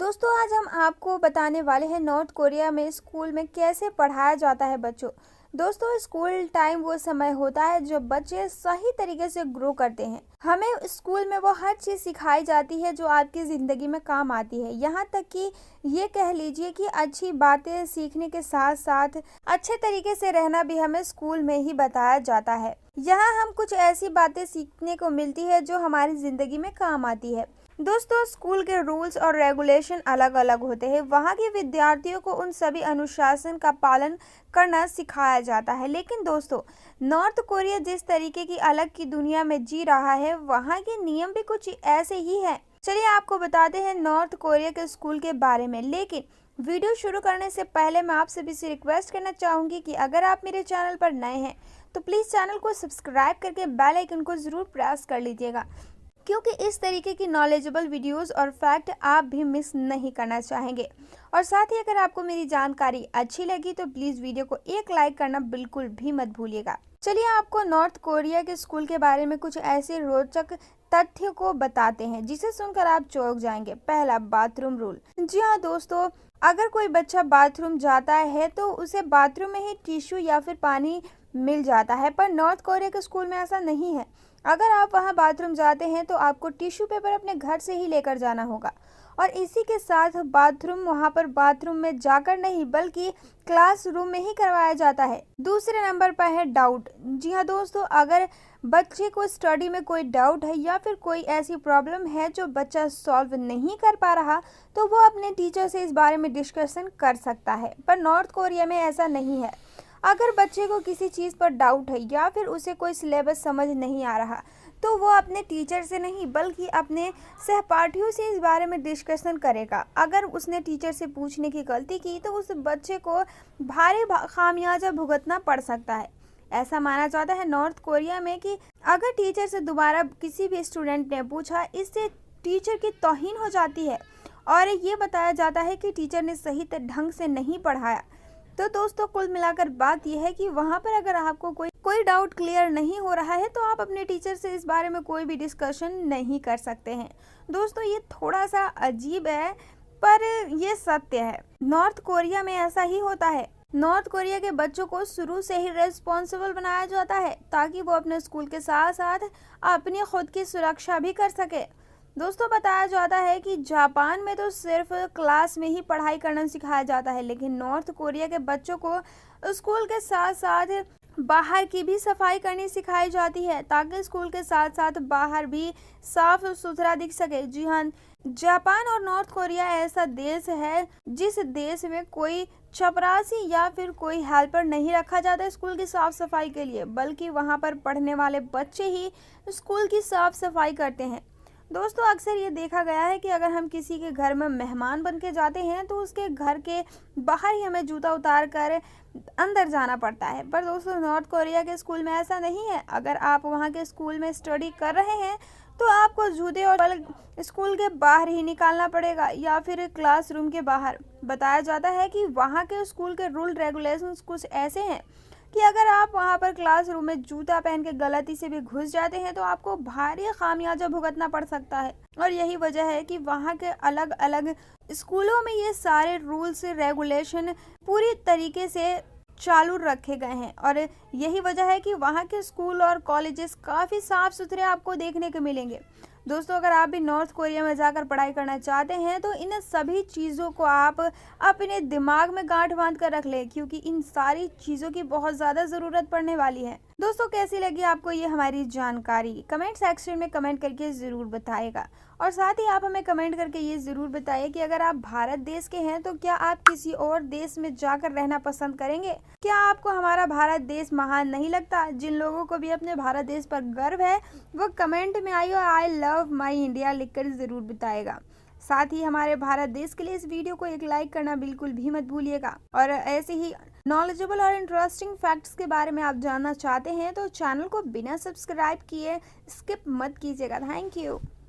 दोस्तों आज हम आपको बताने वाले हैं नॉर्थ कोरिया में स्कूल में कैसे पढ़ाया जाता है बच्चों। दोस्तों स्कूल टाइम वो समय होता है जब बच्चे सही तरीके से ग्रो करते हैं। हमें स्कूल में वो हर चीज़ सिखाई जाती है जो आपकी ज़िंदगी में काम आती है। यहाँ तक कि ये कह लीजिए कि अच्छी बातें सीखने के साथ साथ अच्छे तरीके से रहना भी हमें स्कूल में ही बताया जाता है। यहाँ हम कुछ ऐसी बातें सीखने को मिलती है जो हमारी ज़िंदगी में काम आती है। दोस्तों स्कूल के रूल्स और रेगुलेशन अलग अलग होते हैं। वहाँ के विद्यार्थियों को उन सभी अनुशासन का पालन करना सिखाया जाता है। लेकिन दोस्तों नॉर्थ कोरिया जिस तरीके की अलग की दुनिया में जी रहा है, वहाँ के नियम भी कुछ ऐसे ही हैं। चलिए आपको बताते हैं नॉर्थ कोरिया के स्कूल के बारे में। लेकिन वीडियो शुरू करने से पहले मैं आप सभी से रिक्वेस्ट करना चाहूँगी कि अगर आप मेरे चैनल पर नए हैं तो प्लीज़ चैनल को सब्सक्राइब करके बेल आइकन को ज़रूर प्रेस कर लीजिएगा, क्योंकि इस तरीके की नॉलेजेबल वीडियोस और फैक्ट आप भी मिस नहीं करना चाहेंगे। और साथ ही अगर आपको मेरी जानकारी अच्छी लगी तो प्लीज़ वीडियो को एक लाइक करना बिल्कुल भी मत भूलिएगा। चलिए आपको नॉर्थ कोरिया के स्कूल के बारे में कुछ ऐसे रोचक तथ्य को बताते हैं जिसे सुनकर आप चौंक जाएंगे। पहला, बाथरूम रूल। जी हाँ दोस्तों, अगर कोई बच्चा बाथरूम जाता है तो उसे बाथरूम में ही टिश्यू या फिर पानी मिल जाता है, पर नॉर्थ कोरिया के स्कूल में ऐसा नहीं है। अगर आप वहां बाथरूम जाते हैं तो आपको टिश्यू पेपर अपने घर से ही लेकर जाना होगा। और इसी के साथ बाथरूम वहां पर बाथरूम में जाकर नहीं बल्कि क्लासरूम में ही करवाया जाता है। दूसरे नंबर पर है डाउट। जी हाँ दोस्तों, अगर बच्चे को स्टडी में कोई डाउट है या फिर कोई ऐसी प्रॉब्लम है जो बच्चा सॉल्व नहीं कर पा रहा, तो वो अपने टीचर से इस बारे में डिस्कशन कर सकता है। पर नॉर्थ कोरिया में ऐसा नहीं है। अगर बच्चे को किसी चीज़ पर डाउट है या फिर उसे कोई सिलेबस समझ नहीं आ रहा, तो वो अपने टीचर से नहीं बल्कि अपने सहपाठियों से इस बारे में डिस्कशन करेगा। अगर उसने टीचर से पूछने की गलती की तो उस बच्चे को भारी खामियाजा भुगतना पड़ सकता है। ऐसा माना जाता है नॉर्थ कोरिया में कि अगर टीचर से दोबारा किसी भी स्टूडेंट ने पूछा, इससे टीचर की तौहीन हो जाती है और ये बताया जाता है कि टीचर ने सही ढंग से नहीं पढ़ाया। तो दोस्तों कुल मिलाकर बात यह है कि वहाँ पर अगर आपको कोई डाउट क्लियर नहीं हो रहा है तो आप अपने टीचर से इस बारे में कोई भी डिस्कशन नहीं कर सकते हैं। दोस्तों ये थोड़ा सा अजीब है पर ये सत्य है। नॉर्थ कोरिया में ऐसा ही होता है। नॉर्थ कोरिया के बच्चों को शुरू से ही रेस्पॉन्सिबल बनाया जाता है ताकि वो अपने स्कूल के साथ साथ अपनी खुद की सुरक्षा भी कर सके। दोस्तों बताया जाता है कि जापान में तो सिर्फ क्लास में ही पढ़ाई करना सिखाया जाता है, लेकिन नॉर्थ कोरिया के बच्चों को स्कूल के साथ साथ बाहर की भी सफाई करनी सिखाई जाती है ताकि स्कूल के साथ साथ बाहर भी साफ सुथरा दिख सके। जी हाँ, जापान और नॉर्थ कोरिया ऐसा देश है जिस देश में कोई चपरासी या फिर कोई हेल्पर नहीं रखा जाता स्कूल की साफ सफाई के लिए, बल्कि वहाँ पर पढ़ने वाले बच्चे ही स्कूल की साफ सफाई करते हैं। दोस्तों अक्सर ये देखा गया है कि अगर हम किसी के घर में मेहमान बन के जाते हैं तो उसके घर के बाहर ही हमें जूता उतार कर अंदर जाना पड़ता है। पर दोस्तों नॉर्थ कोरिया के स्कूल में ऐसा नहीं है। अगर आप वहाँ के स्कूल में स्टडी कर रहे हैं तो आपको जूते और स्कूल के बाहर ही निकालना पड़ेगा या फिर क्लासरूम के बाहर। बताया जाता है कि वहाँ के स्कूल के रूल रेगुलेशंस कुछ ऐसे हैं कि अगर आप वहां पर क्लासरूम में जूता पहन के गलती से भी घुस जाते हैं तो आपको भारी खामियाजा भुगतना पड़ सकता है। और यही वजह है कि वहां के अलग अलग स्कूलों में ये सारे रूल्स रेगुलेशन पूरी तरीके से चालू रखे गए हैं। और यही वजह है कि वहाँ के स्कूल और कॉलेजेस काफ़ी साफ सुथरे आपको देखने को मिलेंगे। दोस्तों अगर आप भी नॉर्थ कोरिया में जाकर पढ़ाई करना चाहते हैं तो इन सभी चीज़ों को आप अपने दिमाग में गांठ बांध कर रख लें, क्योंकि इन सारी चीज़ों की बहुत ज़्यादा ज़रूरत पड़ने वाली है। दोस्तों कैसी लगी आपको ये हमारी जानकारी, कमेंट सेक्शन में कमेंट करके ज़रूर बताइएगा। और साथ ही आप हमें कमेंट करके ये ज़रूर बताइए कि अगर आप भारत देश के हैं तो क्या आप किसी और देश में जाकर रहना पसंद करेंगे। क्या आपको हमारा भारत देश महान नहीं लगता। जिन लोगों को भी अपने भारत देश पर गर्व है वो कमेंट में आइए और आई लव माई इंडिया लिखकर ज़रूर बताएगा। साथ ही हमारे भारत देश के लिए इस वीडियो को एक लाइक करना बिल्कुल भी मत भूलिएगा। और ऐसे ही नॉलेजेबल और इंटरेस्टिंग फैक्ट्स के बारे में आप जानना चाहते हैं तो चैनल को बिना सब्सक्राइब किए स्किप मत कीजिएगा। Thank you.